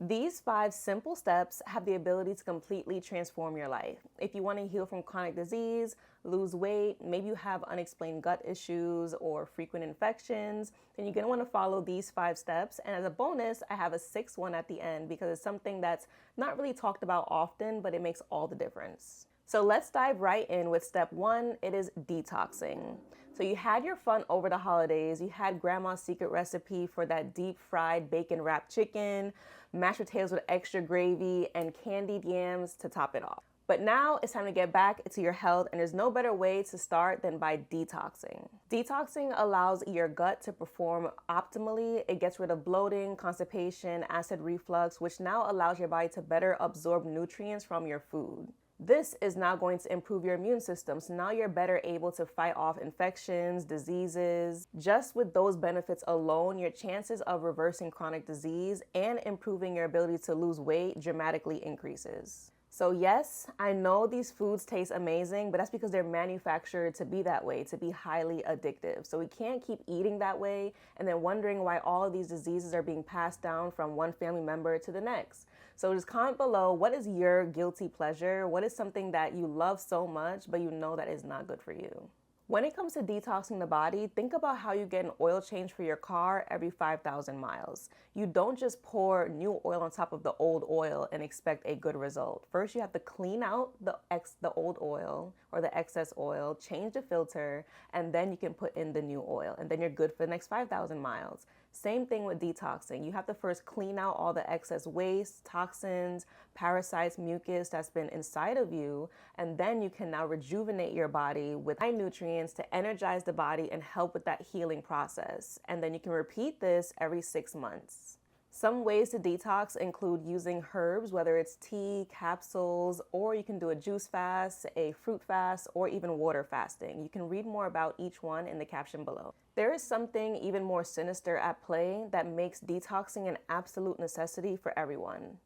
These 5 simple steps have the ability to completely transform your life. If you want to heal from chronic disease, lose weight, maybe you have unexplained gut issues or frequent infections, then you're going to want to follow these 5 steps. And as a bonus, I have a 6th one at the end because it's something that's not really talked about often, but it makes all the difference. So let's dive right in with step 1. It is detoxing. So you had your fun over the holidays. You had grandma's secret recipe for that deep fried bacon wrapped chicken, mashed potatoes with extra gravy, and candied yams to top it off. But now it's time to get back to your health, and there's no better way to start than by detoxing. Detoxing allows your gut to perform optimally. It gets rid of bloating, constipation, acid reflux, which now allows your body to better absorb nutrients from your food. This is now going to improve your immune system. So now you're better able to fight off infections, diseases. Just with those benefits alone, your chances of reversing chronic disease and improving your ability to lose weight dramatically increases. So yes, I know these foods taste amazing, but that's because they're manufactured to be that way, to be highly addictive. So we can't keep eating that way and then wondering why all of these diseases are being passed down from one family member to the next. So just comment below, what is your guilty pleasure? What is something that you love so much, but you know that is not good for you? When it comes to detoxing the body, think about how you get an oil change for your car every 5,000 miles. You don't just pour new oil on top of the old oil and expect a good result. First, you have to clean out the old oil or the excess oil, change the filter, and then you can put in the new oil, and then you're good for the next 5,000 miles. Same thing with detoxing. You have to first clean out all the excess waste, toxins, parasites, mucus that's been inside of you, and then you can now rejuvenate your body with high nutrients to energize the body and help with that healing process. And then you can repeat this every 6 months. Some ways to detox include using herbs, whether it's tea, capsules, or you can do a juice fast, a fruit fast, or even water fasting. You can read more about each one in the caption below. There is something even more sinister at play that makes detoxing an absolute necessity for everyone.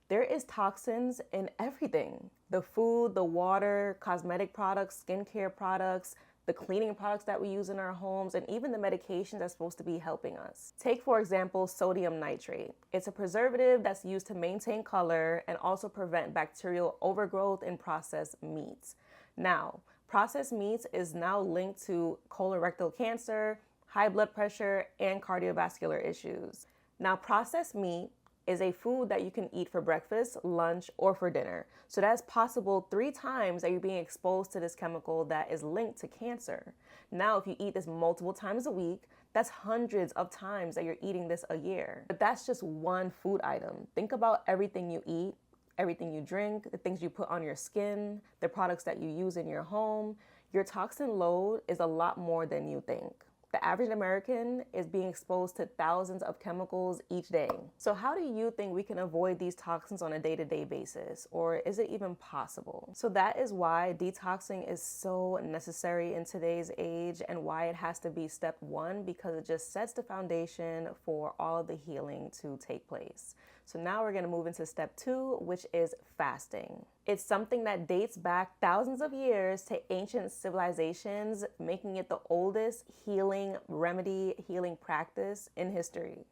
There is toxins in everything. The food, the water, cosmetic products, skincare products, the cleaning products that we use in our homes, and even the medications that's supposed to be helping us. Take, for example, sodium nitrate. It's a preservative that's used to maintain color and also prevent bacterial overgrowth in processed meats. Now, processed meats is now linked to colorectal cancer, high blood pressure, and cardiovascular issues. Now, processed meat is a food that you can eat for breakfast, lunch, or for dinner. So that's possible 3 times that you're being exposed to this chemical that is linked to cancer. Now, if you eat this multiple times a week, that's hundreds of times that you're eating this a year. But that's just one food item. Think about everything you eat, everything you drink, the things you put on your skin, the products that you use in your home. Your toxin load is a lot more than you think. The average American is being exposed to thousands of chemicals each day. So how do you think we can avoid these toxins on a day-to-day basis? Or is it even possible? So that is why detoxing is so necessary in today's age and why it has to be step 1, because it just sets the foundation for all of the healing to take place. So now we're going to move into step 2, which is fasting. It's something that dates back thousands of years to ancient civilizations, making it the oldest healing remedy, healing practice in history.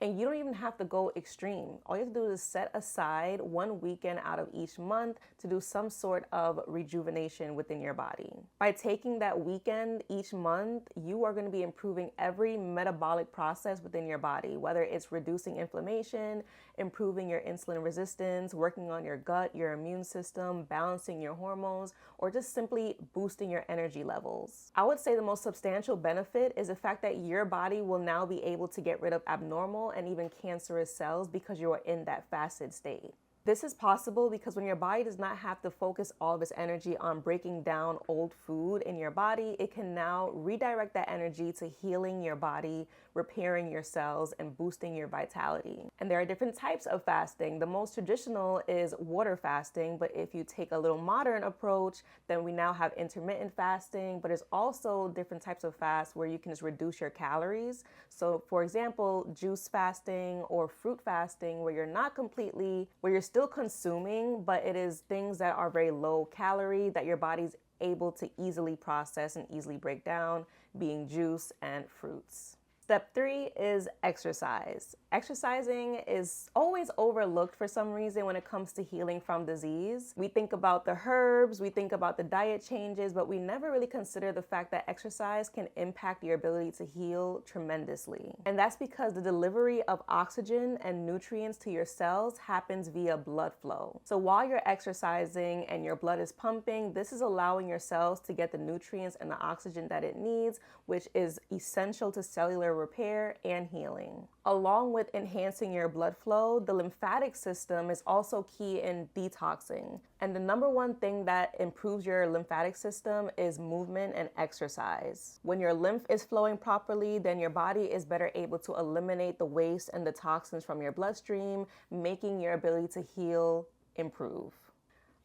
And you don't even have to go extreme. All you have to do is set aside one weekend out of each month to do some sort of rejuvenation within your body. By taking that weekend each month, you are going to be improving every metabolic process within your body, whether it's reducing inflammation, improving your insulin resistance, working on your gut, your immune system, balancing your hormones, or just simply boosting your energy levels. I would say the most substantial benefit is the fact that your body will now be able to get rid of abnormal and even cancerous cells because you are in that fasted state. This is possible because when your body does not have to focus all of its energy on breaking down old food in your body, it can now redirect that energy to healing your body, repairing your cells, and boosting your vitality. And there are different types of fasting. The most traditional is water fasting, but if you take a little modern approach, then we now have intermittent fasting, but there's also different types of fast where you can just reduce your calories. So for example, juice fasting or fruit fasting, where you're still consuming, but it is things that are very low calorie that your body's able to easily process and easily break down, being juice and fruits. Step 3 is exercise. Exercising is always overlooked for some reason when it comes to healing from disease. We think about the herbs, we think about the diet changes, but we never really consider the fact that exercise can impact your ability to heal tremendously. And that's because the delivery of oxygen and nutrients to your cells happens via blood flow. So while you're exercising and your blood is pumping, this is allowing your cells to get the nutrients and the oxygen that it needs, which is essential to cellular repair and healing. Along with enhancing your blood flow, the lymphatic system is also key in detoxing. And the number one thing that improves your lymphatic system is movement and exercise. When your lymph is flowing properly, then your body is better able to eliminate the waste and the toxins from your bloodstream, making your ability to heal improve.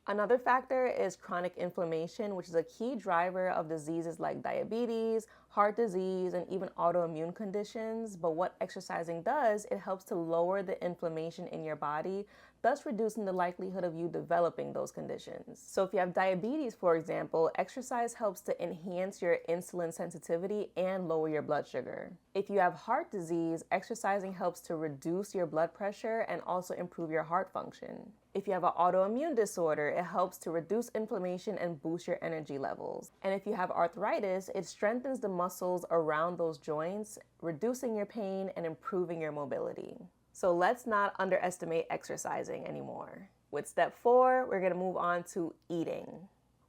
Another factor is chronic inflammation, which is a key driver of diseases like diabetes, heart disease, and even autoimmune conditions. But what exercising does, it helps to lower the inflammation in your body, thus reducing the likelihood of you developing those conditions. So if you have diabetes, for example, exercise helps to enhance your insulin sensitivity and lower your blood sugar. If you have heart disease, exercising helps to reduce your blood pressure and also improve your heart function. If you have an autoimmune disorder, it helps to reduce inflammation and boost your energy levels. And if you have arthritis, it strengthens the muscles around those joints, reducing your pain and improving your mobility. So let's not underestimate exercising anymore. With step 4, we're gonna move on to eating.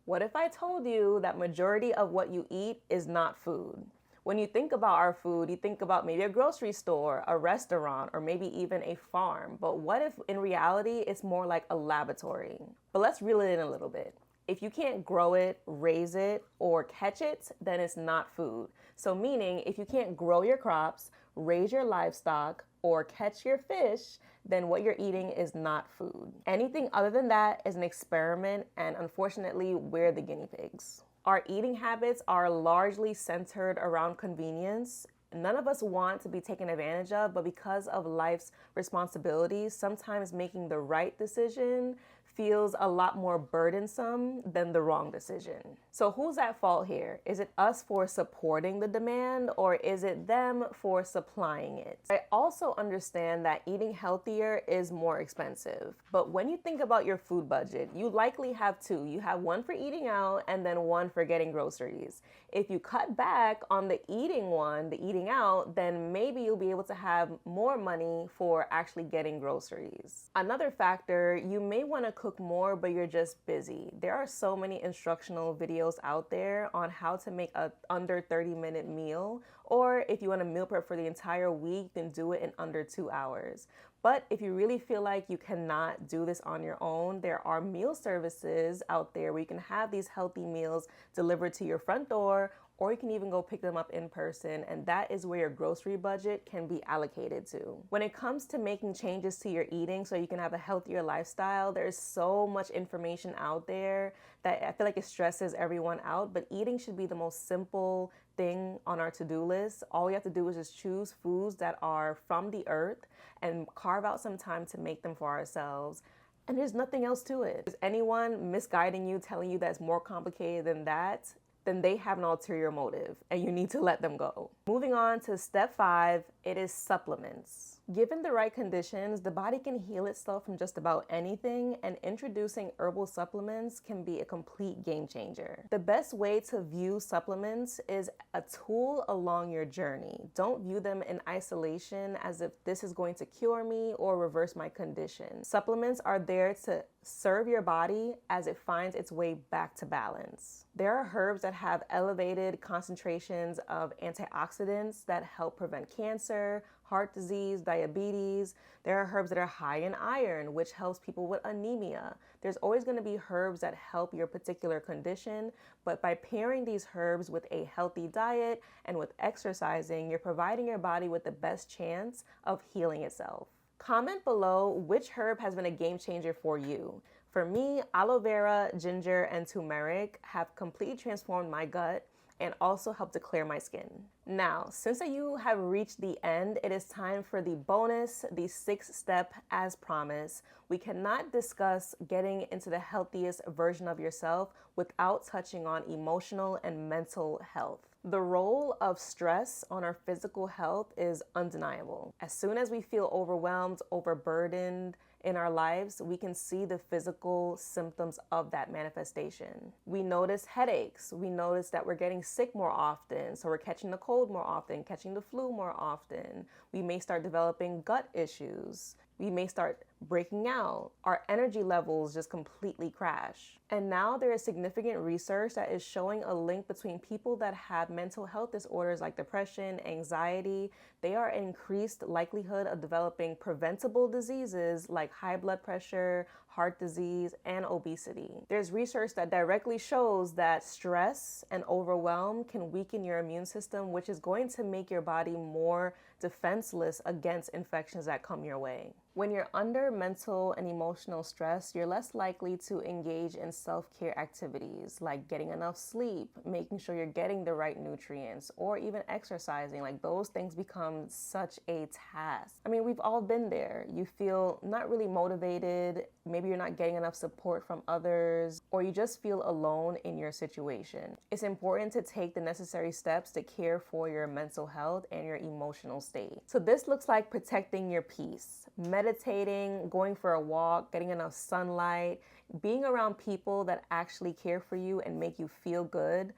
What if I told you that majority of what you eat is not food? When you think about our food, you think about maybe a grocery store, a restaurant, or maybe even a farm. But what if in reality, it's more like a laboratory? But let's reel it in a little bit. If you can't grow it, raise it, or catch it, then it's not food. So meaning, if you can't grow your crops, raise your livestock, or catch your fish, then what you're eating is not food. Anything other than that is an experiment, and unfortunately, we're the guinea pigs. Our eating habits are largely centered around convenience. None of us want to be taken advantage of, but because of life's responsibilities, sometimes making the right decision feels a lot more burdensome than the wrong decision. So who's at fault here? Is it us for supporting the demand, or is it them for supplying it? I also understand that eating healthier is more expensive, but when you think about your food budget, you likely have two. You have one for eating out and then one for getting groceries. If you cut back on the eating out, then maybe you'll be able to have more money for actually getting groceries. Another factor, you may want to cook more, but you're just busy. There are so many instructional videos out there on how to make a under 30-minute meal, or if you want to meal prep for the entire week, then do it in under 2 hours. But if you really feel like you cannot do this on your own, there are meal services out there where you can have these healthy meals delivered to your front door, or you can even go pick them up in person, and that is where your grocery budget can be allocated to. When it comes to making changes to your eating so you can have a healthier lifestyle, there's so much information out there that I feel like it stresses everyone out, but eating should be the most simple thing on our to-do list. All we have to do is just choose foods that are from the earth and carve out some time to make them for ourselves. And there's nothing else to it. Is anyone misguiding you, telling you that's more complicated than that? Then they have an ulterior motive and you need to let them go. Moving on to step 5, it is supplements. Given the right conditions, the body can heal itself from just about anything, and introducing herbal supplements can be a complete game changer. The best way to view supplements is a tool along your journey. Don't view them in isolation as if this is going to cure me or reverse my condition. Supplements are there to serve your body as it finds its way back to balance. There are herbs that have elevated concentrations of antioxidants that help prevent cancer, heart disease, diabetes. There are herbs that are high in iron, which helps people with anemia. There's always going to be herbs that help your particular condition, but by pairing these herbs with a healthy diet and with exercising, you're providing your body with the best chance of healing itself. Comment below which herb has been a game changer for you. For me, aloe vera, ginger, and turmeric have completely transformed my gut and also helped to clear my skin. Now, since you have reached the end, it is time for the bonus, the 6th step as promised. We cannot discuss getting into the healthiest version of yourself without touching on emotional and mental health. The role of stress on our physical health is undeniable. As soon as we feel overwhelmed, overburdened in our lives, we can see the physical symptoms of that manifestation. We notice headaches. We notice that we're getting sick more often. So we're catching the cold more often, catching the flu more often. We may start developing gut issues. We may start breaking out. Our energy levels just completely crash. And now there is significant research that is showing a link between people that have mental health disorders like depression, anxiety. They are at increased likelihood of developing preventable diseases like high blood pressure, heart disease, and obesity. There's research that directly shows that stress and overwhelm can weaken your immune system, which is going to make your body more defenseless against infections that come your way. When you're under mental and emotional stress, you're less likely to engage in self-care activities like getting enough sleep, making sure you're getting the right nutrients, or even exercising. Like, those things become such a task. I mean, we've all been there. You feel not really motivated, maybe you're not getting enough support from others, or you just feel alone in your situation. It's important to take the necessary steps to care for your mental health and your emotional state. So this looks like protecting your peace, meditating, going for a walk, getting enough sunlight, being around people that actually care for you and make you feel good,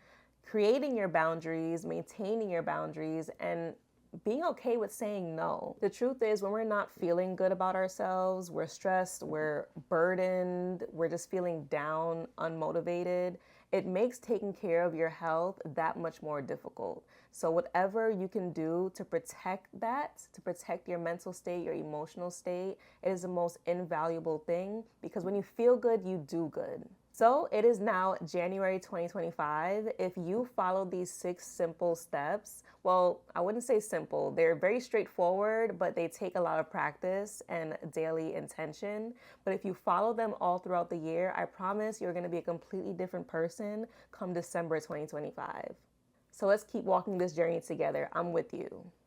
creating your boundaries, maintaining your boundaries, and being okay with saying no. The truth is, when we're not feeling good about ourselves, we're stressed, we're burdened, we're just feeling down, unmotivated, it makes taking care of your health that much more difficult. So whatever you can do to protect that, to protect your mental state, your emotional state, it is the most invaluable thing, because when you feel good, you do good. So it is now January 2025. If you follow these 6 simple steps, well, I wouldn't say simple. They're very straightforward, but they take a lot of practice and daily intention. But if you follow them all throughout the year, I promise you're going to be a completely different person come December 2025. So let's keep walking this journey together. I'm with you.